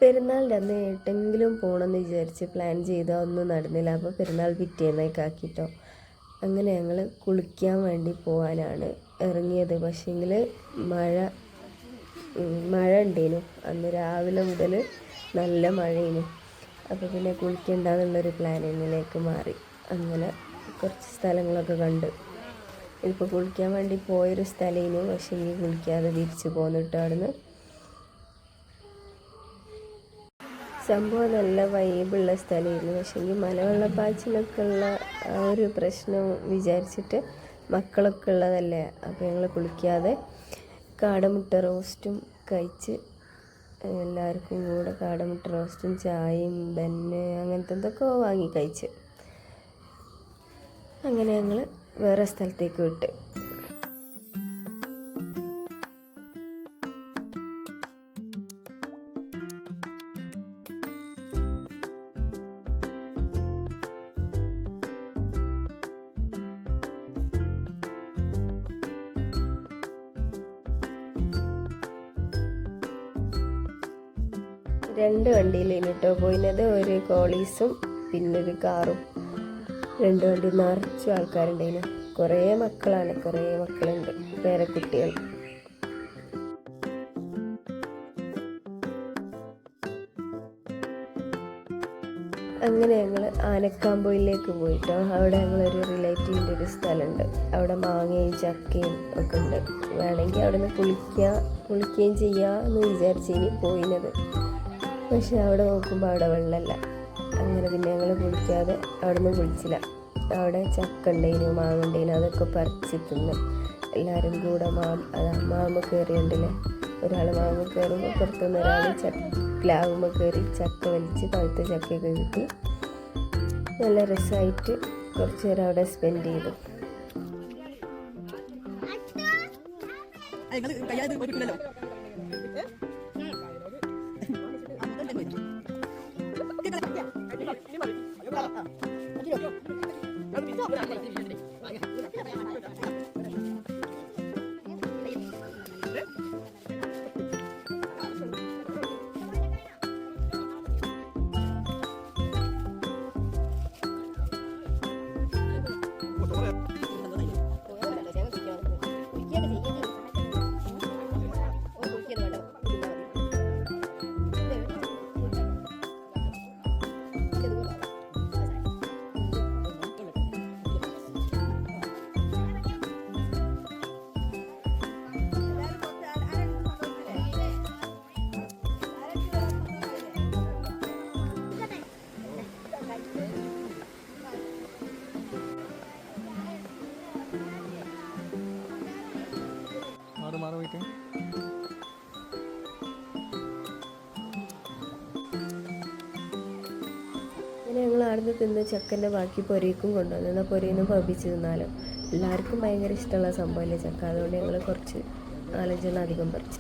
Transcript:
പെരുന്നാളിൻ്റെ അന്ന് എട്ടെങ്കിലും പോകണമെന്ന് വിചാരിച്ച് പ്ലാൻ ചെയ്താൽ ഒന്നും നടന്നില്ല. അപ്പോൾ പെരുന്നാൾ പിറ്റേന്നേക്ക് ആക്കിട്ടോ. അങ്ങനെ ഞങ്ങൾ കുളിക്കാൻ വേണ്ടി പോകാനാണ് ഇറങ്ങിയത്. പക്ഷേങ്കിൽ മഴ ഉണ്ടേനു. അന്ന് രാവിലെ മുതൽ നല്ല മഴയേനു. അപ്പോൾ പിന്നെ കുളിക്കണ്ടെന്നുള്ളൊരു പ്ലാനിങ്ങിലേക്ക് മാറി. അങ്ങനെ കുറച്ച് സ്ഥലങ്ങളൊക്കെ കണ്ട്. ഇതിപ്പോൾ കുളിക്കാൻ വേണ്ടി പോയൊരു സ്ഥലമായിരുന്നു. പക്ഷേ ഈ കുളിക്കാതെ തിരിച്ച് പോന്നിട്ട് അവിടുന്ന്. സംഭവം നല്ല വൈബുള്ള സ്ഥലമായിരുന്നു. പക്ഷേ ഈ മലവെള്ളപ്പാച്ചിലൊക്കെ ഉള്ള ആ ഒരു പ്രശ്നം വിചാരിച്ചിട്ട് മക്കളൊക്കെ ഉള്ളതല്ലേ. അപ്പോൾ ഞങ്ങൾ കുളിക്കാതെ കാടമുട്ട റോസ്റ്റും കഴിച്ച്, എല്ലാവർക്കും കൂടെ കാടമുട്ട റോസ്റ്റും ചായയും ബന്ന് അങ്ങനത്തെ എന്തൊക്കെ വാങ്ങി കഴിച്ച്. അങ്ങനെ ഞങ്ങൾ വേറെ സ്ഥലത്തേക്ക് വിട്ട്. രണ്ട് വണ്ടിയിലേന് കേട്ടോ പോയിന്നത്. ഒരു കോളീസും പിന്നൊരു കാറും. രണ്ട് വണ്ടി നിറച്ചും ആൾക്കാരുണ്ടായിരുന്നു. കുറേ മക്കളുണ്ട്, പേരക്കുട്ടികൾ. അങ്ങനെ ഞങ്ങൾ ആനക്കാമ്പൊയിലേക്ക് പോയിട്ടോ. അവിടെ ഞങ്ങളൊരു റിലേറ്റീവിൻ്റെ ഒരു സ്ഥലമുണ്ട്. അവിടെ മാങ്ങയും ചക്കയും ഒക്കെ ഉണ്ട്. വേണമെങ്കിൽ അവിടെ നിന്ന് കുളിക്കുകയും ചെയ്യാമെന്ന് വിചാരിച്ചിനി പോയിനത്. പക്ഷെ അവിടെ നോക്കുമ്പോൾ അവിടെ വെള്ളമല്ല. അങ്ങനെ പിന്നെ ഞങ്ങൾ കുളിക്കാതെ അവിടെ നിന്ന് കുളിച്ചില്ല. അവിടെ ചക്ക ഉണ്ടായിരുന്നു, മാങ്ങ ഉണ്ടായിരുന്നു. അതൊക്കെ പറിച്ച് തിന്ന് എല്ലാവരും കൂടെ. മാമ കയറിയുണ്ടല്ലേ. ഒരാൾ മാമ കയറുമ്പോൾ പുറത്തുനിന്ന് ഒരാൾ പ്ലാവുമ്പോൾ കയറി ചക്ക വലിച്ച് പഴുത്ത ചക്കയൊക്കെ കിട്ടി. നല്ല രസമായിട്ട് കുറച്ച് നേരം അവിടെ സ്പെൻഡ് ചെയ്തു. അങ്ങനെ ഞങ്ങൾ ആടുന്ന് തിന്ന് ചക്കൻ്റെ ബാക്കി പൊരയ്ക്കും കൊണ്ടുവന്നു. എന്നാൽ പൊരയിൽ നിന്ന് പപ്പിച്ച് തിന്നാലോ. എല്ലാവർക്കും ഭയങ്കര ഇഷ്ടമുള്ള സംഭവമല്ലേ ചക്ക. അതുകൊണ്ട് ഞങ്ങൾ കുറച്ച് 4-5 അധികം പറിച്ചു.